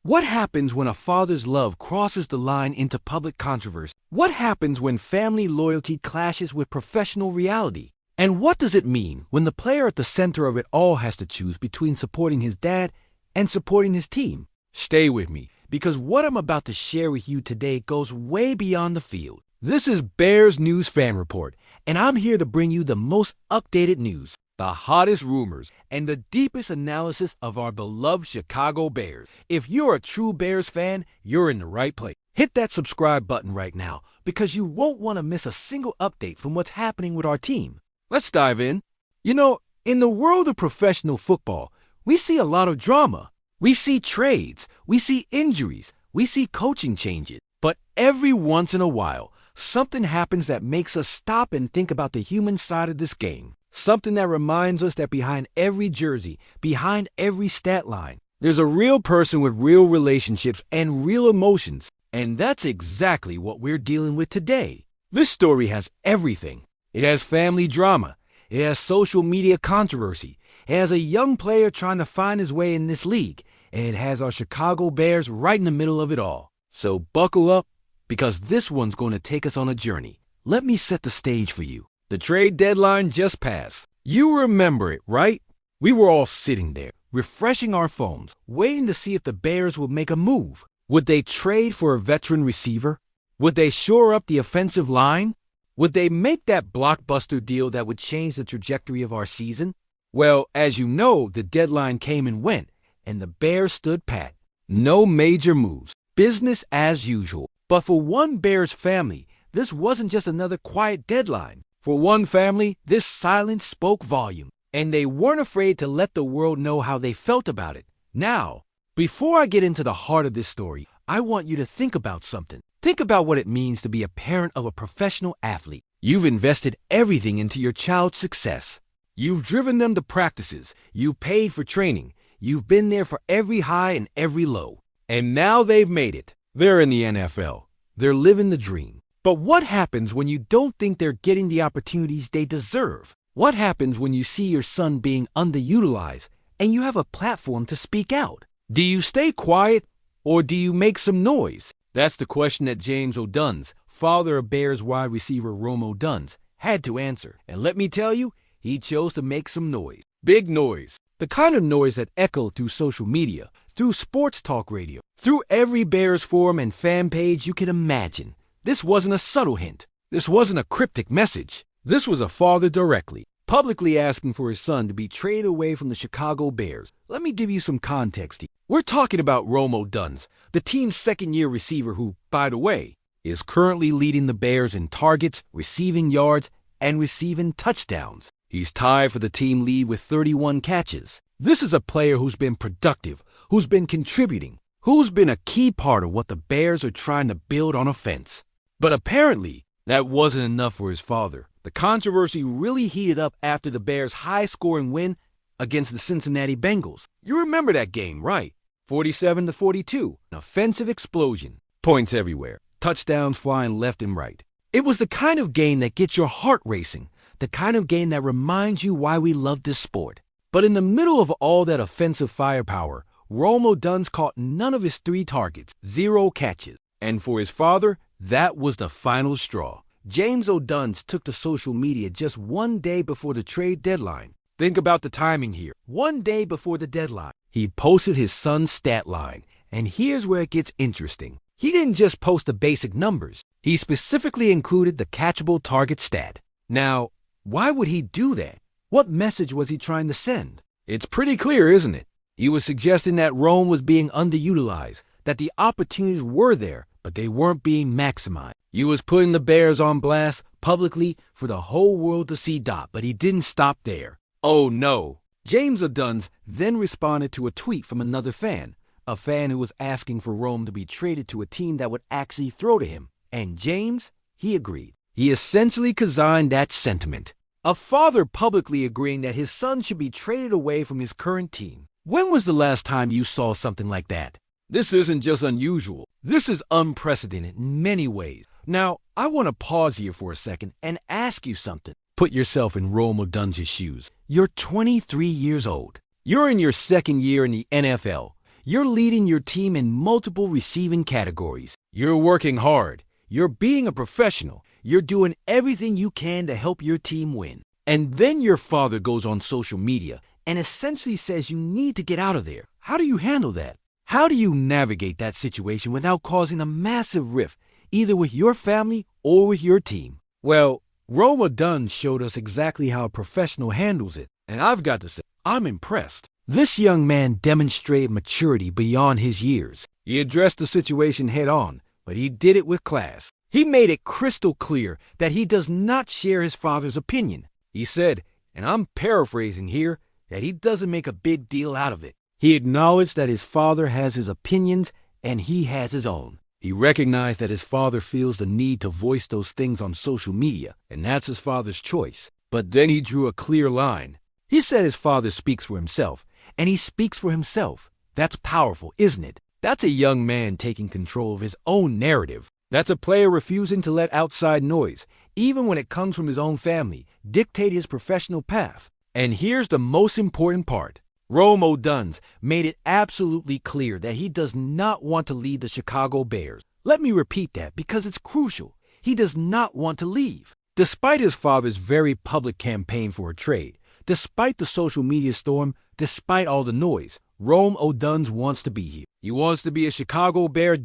What happens when a father's love crosses the line into public controversy? What happens when family loyalty clashes with professional reality? And what does it mean when the player at the center of it all has to choose between supporting his dad and supporting his team? Stay with me, because what I'm about to share with you today goes way beyond the field. This is Bears News Fan Report, and I'm here to bring you the most updated news, the hottest rumors, and the deepest analysis of our beloved Chicago Bears. If you're a true Bears fan, you're in the right place. Hit that subscribe button right now, because you won't want to miss a single update from what's happening with our team. Let's dive in. You know, in the world of professional football, we see a lot of drama. We see trades, we see injuries, we see coaching changes. But every once in a while, something happens that makes us stop and think about the human side of this game. Something that reminds us that behind every jersey, behind every stat line, there's a real person with real relationships and real emotions. And that's exactly what we're dealing with today. This story has everything. It has family drama. It has social media controversy. It has a young player trying to find his way in this league. And it has our Chicago Bears right in the middle of it all. So buckle up, because this one's going to take us on a journey. Let me set the stage for you. The trade deadline just passed. You remember it, right? We were all sitting there, refreshing our phones, waiting to see if the Bears would make a move. Would they trade for a veteran receiver? Would they shore up the offensive line? Would they make that blockbuster deal that would change the trajectory of our season? Well, as you know, the deadline came and went, and the Bears stood pat. No major moves. Business as usual. But for one Bears family, this wasn't just another quiet deadline. For one family, this silence spoke volume, and they weren't afraid to let the world know how they felt about it. Now, before I get into the heart of this story, I want you to think about something. Think about what it means to be a parent of a professional athlete. You've invested everything into your child's success. You've driven them to practices. You paid for training. You've been there for every high and every low. And now they've made it. They're in the NFL. They're living the dream. But what happens when you don't think they're getting the opportunities they deserve? What happens when you see your son being underutilized and you have a platform to speak out? Do you stay quiet or do you make some noise? That's the question that James O'Duns, father of Bears wide receiver Rome Odunze, had to answer. And let me tell you, he chose to make some noise. Big noise. The kind of noise that echoed through social media, through sports talk radio, through every Bears forum and fan page you can imagine. This wasn't a subtle hint. This wasn't a cryptic message. This was a father directly, publicly asking for his son to be traded away from the Chicago Bears. Let me give you some context here. We're talking about Rome Odunze, the team's second-year receiver who, by the way, is currently leading the Bears in targets, receiving yards, and receiving touchdowns. He's tied for the team lead with 31 catches. This is a player who's been productive, who's been contributing, who's been a key part of what the Bears are trying to build on offense. But apparently, that wasn't enough for his father. The controversy really heated up after the Bears' high-scoring win against the Cincinnati Bengals. You remember that game, right? 47-42, an offensive explosion. Points everywhere. Touchdowns flying left and right. It was the kind of game that gets your heart racing, the kind of game that reminds you why we love this sport. But in the middle of all that offensive firepower, Rome Odunze caught none of his 3 targets, 0 catches. And for his father, that was the final straw. James O'Duns took to social media just one day before the trade deadline. Think about the timing here. One day before the deadline, he posted his son's stat line. And here's where it gets interesting. He didn't just post the basic numbers. He specifically included the catchable target stat. Now, why would he do that? What message was he trying to send? It's pretty clear, isn't it? He was suggesting that Rome was being underutilized, that the opportunities were there, but they weren't being maximized. He was putting the Bears on blast publicly for the whole world to see. But he didn't stop there. Oh no. James Odunze then responded to a tweet from another fan, a fan who was asking for Rome to be traded to a team that would actually throw to him. And James, he agreed. He essentially co-signed that sentiment. A father publicly agreeing that his son should be traded away from his current team. When was the last time you saw something like that? This isn't just unusual. This is unprecedented in many ways. Now, I want to pause here for a second and ask you something. Put yourself in Rome Odunze's shoes. You're 23 years old. You're in your second year in the NFL. You're leading your team in multiple receiving categories. You're working hard. You're being a professional. You're doing everything you can to help your team win. And then your father goes on social media and essentially says you need to get out of there. How do you handle that? How do you navigate that situation without causing a massive rift, either with your family or with your team? Well, Rome Odunze showed us exactly how a professional handles it, and I've got to say, I'm impressed. This young man demonstrated maturity beyond his years. He addressed the situation head on, but he did it with class. He made it crystal clear that he does not share his father's opinion. He said, and I'm paraphrasing here, that he doesn't make a big deal out of it. He acknowledged that his father has his opinions and he has his own. He recognized that his father feels the need to voice those things on social media, and that's his father's choice. But then he drew a clear line. He said his father speaks for himself, and he speaks for himself. That's powerful, isn't it? That's a young man taking control of his own narrative. That's a player refusing to let outside noise, even when it comes from his own family, dictate his professional path. And here's the most important part. Rome Odunze made it absolutely clear that he does not want to lead the Chicago Bears. Let me repeat that because it's crucial. He does not want to leave. Despite his father's very public campaign for a trade, despite the social media storm, despite all the noise, Rome Odunze wants to be here. He wants to be a Chicago Bear.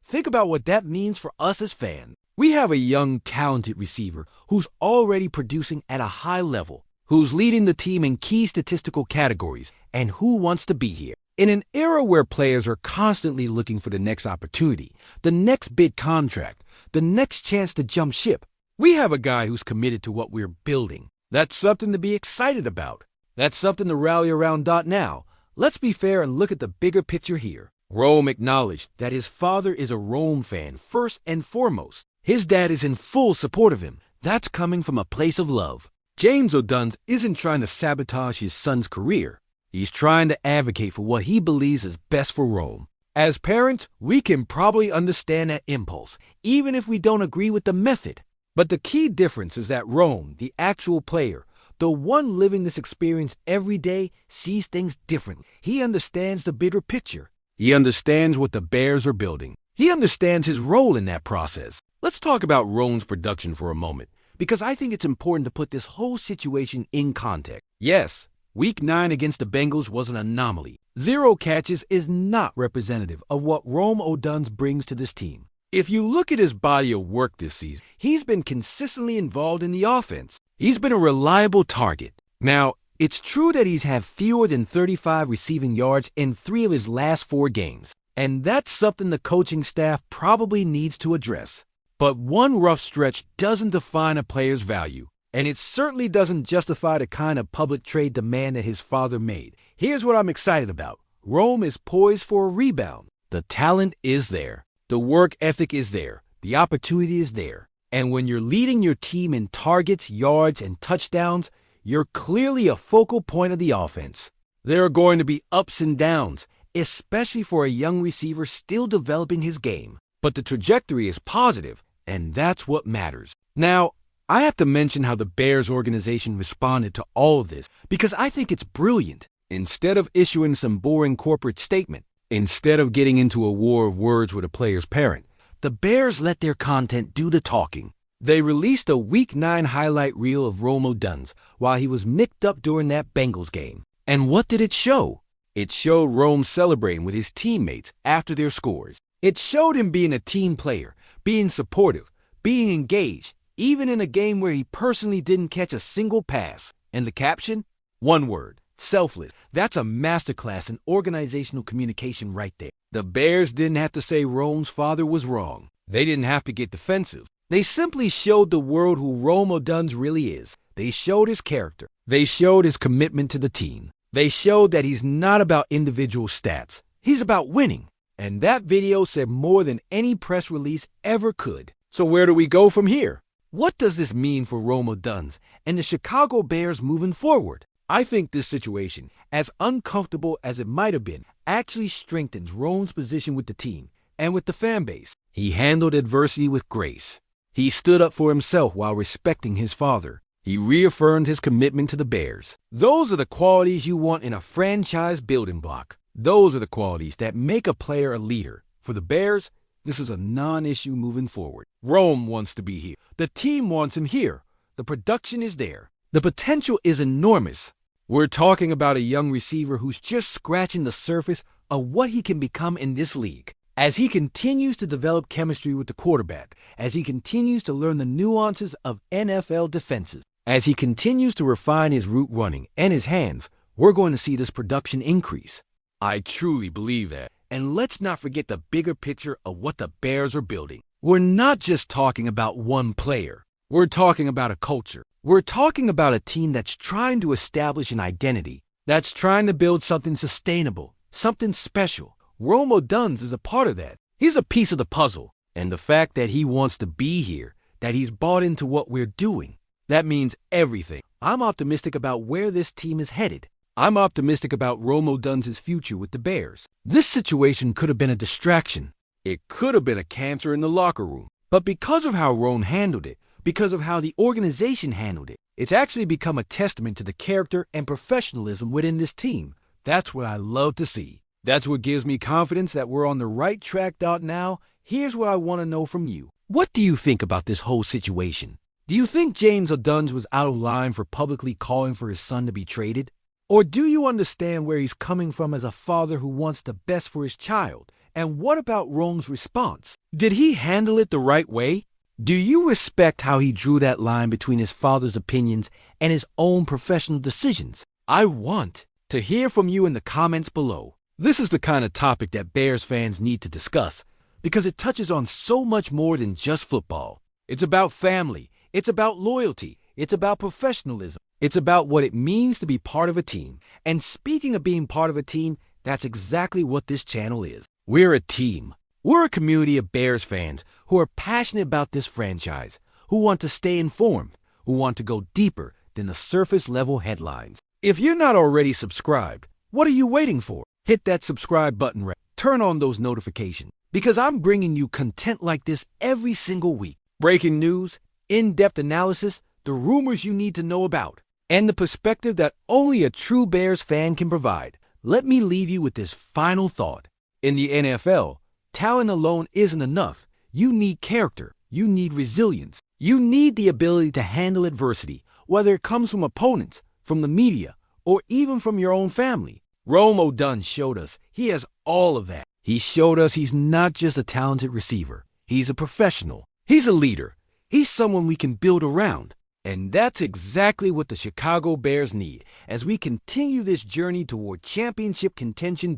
Think about what that means for us as fans. We have a young, talented receiver who's already producing at a high level, who's leading the team in key statistical categories, and who wants to be here. In an era where players are constantly looking for the next opportunity, the next big contract, the next chance to jump ship, we have a guy who's committed to what we're building. That's something to be excited about. That's something to rally around. Now, let's be fair and look at the bigger picture here. Rome acknowledged that his father is a Rome fan first and foremost. His dad is in full support of him. That's coming from a place of love. James Odunze isn't trying to sabotage his son's career. He's trying to advocate for what he believes is best for Rome. As parents, we can probably understand that impulse, even if we don't agree with the method. But the key difference is that Rome, the actual player, the one living this experience every day, sees things differently. He understands the bigger picture. He understands what the Bears are building. He understands his role in that process. Let's talk about Rome's production for a moment, because I think it's important to put this whole situation in context. Yes, Week 9 against the Bengals was an anomaly. 0 catches is not representative of what Rome Odunze brings to this team. If you look at his body of work this season, he's been consistently involved in the offense. He's been a reliable target. Now, it's true that he's had fewer than 35 receiving yards in 3 of his last 4 games, and that's something the coaching staff probably needs to address. But one rough stretch doesn't define a player's value, and it certainly doesn't justify the kind of public trade demand that his father made. Here's what I'm excited about. Rome is poised for a rebound. The talent is there. The work ethic is there. The opportunity is there. And when you're leading your team in targets, yards, and touchdowns, you're clearly a focal point of the offense. There are going to be ups and downs, especially for a young receiver still developing his game. But the trajectory is positive, and that's what matters. Now, I have to mention how the Bears organization responded to all of this, because I think it's brilliant. Instead of issuing some boring corporate statement, instead of getting into a war of words with a player's parent, the Bears let their content do the talking. They released a Week 9 highlight reel of Rome Odunze while he was nicked up during that Bengals game. And what did it show? It showed Rome celebrating with his teammates after their scores. It showed him being a team player, being supportive, being engaged, even in a game where he personally didn't catch a single pass. And the caption? One word: selfless. That's a masterclass in organizational communication right there. The Bears didn't have to say Rome's father was wrong. They didn't have to get defensive. They simply showed the world who Rome Odunze really is. They showed his character. They showed his commitment to the team. They showed that he's not about individual stats. He's about winning. And that video said more than any press release ever could. So where do we go from here? What does this mean for Rome Odunze and the Chicago Bears moving forward? I think this situation, as uncomfortable as it might have been, actually strengthens Rome's position with the team and with the fan base. He handled adversity with grace. He stood up for himself while respecting his father. He reaffirmed his commitment to the Bears. Those are the qualities you want in a franchise building block. Those are the qualities that make a player a leader. For the Bears, this is a non-issue moving forward. Rome wants to be here. The team wants him here. The production is there. The potential is enormous. We're talking about a young receiver who's just scratching the surface of what he can become in this league. As he continues to develop chemistry with the quarterback, as he continues to learn the nuances of NFL defenses, as he continues to refine his route running and his hands, we're going to see this production increase. I truly believe that. And let's not forget the bigger picture of what the Bears are building. We're not just talking about one player. We're talking about a culture. We're talking about a team that's trying to establish an identity, that's trying to build something sustainable, something special. Rome Odunze is a part of that. He's a piece of the puzzle. And the fact that he wants to be here, that he's bought into what we're doing, that means everything. I'm optimistic about where this team is headed. I'm optimistic about Rome Odunze's future with the Bears. This situation could have been a distraction. It could have been a cancer in the locker room. But because of how Rome handled it, because of how the organization handled it, it's actually become a testament to the character and professionalism within this team. That's what I love to see. That's what gives me confidence that we're on the right track. Now, here's what I want to know from you. What do you think about this whole situation? Do you think James Odunze was out of line for publicly calling for his son to be traded? Or do you understand where he's coming from as a father who wants the best for his child? And what about Rome's response? Did he handle it the right way? Do you respect how he drew that line between his father's opinions and his own professional decisions? I want to hear from you in the comments below. This is the kind of topic that Bears fans need to discuss because it touches on so much more than just football. It's about family. It's about loyalty. It's about professionalism. It's about what it means to be part of a team. And speaking of being part of a team, that's exactly what this channel is. We're a team. We're a community of Bears fans who are passionate about this franchise, who want to stay informed, who want to go deeper than the surface level headlines. If you're not already subscribed, what are you waiting for? Hit that subscribe button, turn on those notifications, because I'm bringing you content like this every single week. Breaking news, in-depth analysis, the rumors you need to know about, and the perspective that only a true Bears fan can provide. Let me leave you with this final thought. In the NFL, talent alone isn't enough. You need character. You need resilience. You need the ability to handle adversity, whether it comes from opponents, from the media, or even from your own family. Rome Odunze showed us he has all of that. He showed us he's not just a talented receiver. He's a professional. He's a leader. He's someone we can build around. And that's exactly what the Chicago Bears need as we continue this journey toward championship contention.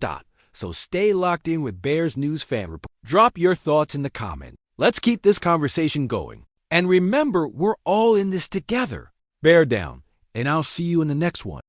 So stay locked in with Bears News Fan Report. Drop your thoughts in the comments. Let's keep this conversation going. And remember, we're all in this together. Bear down, and I'll see you in the next one.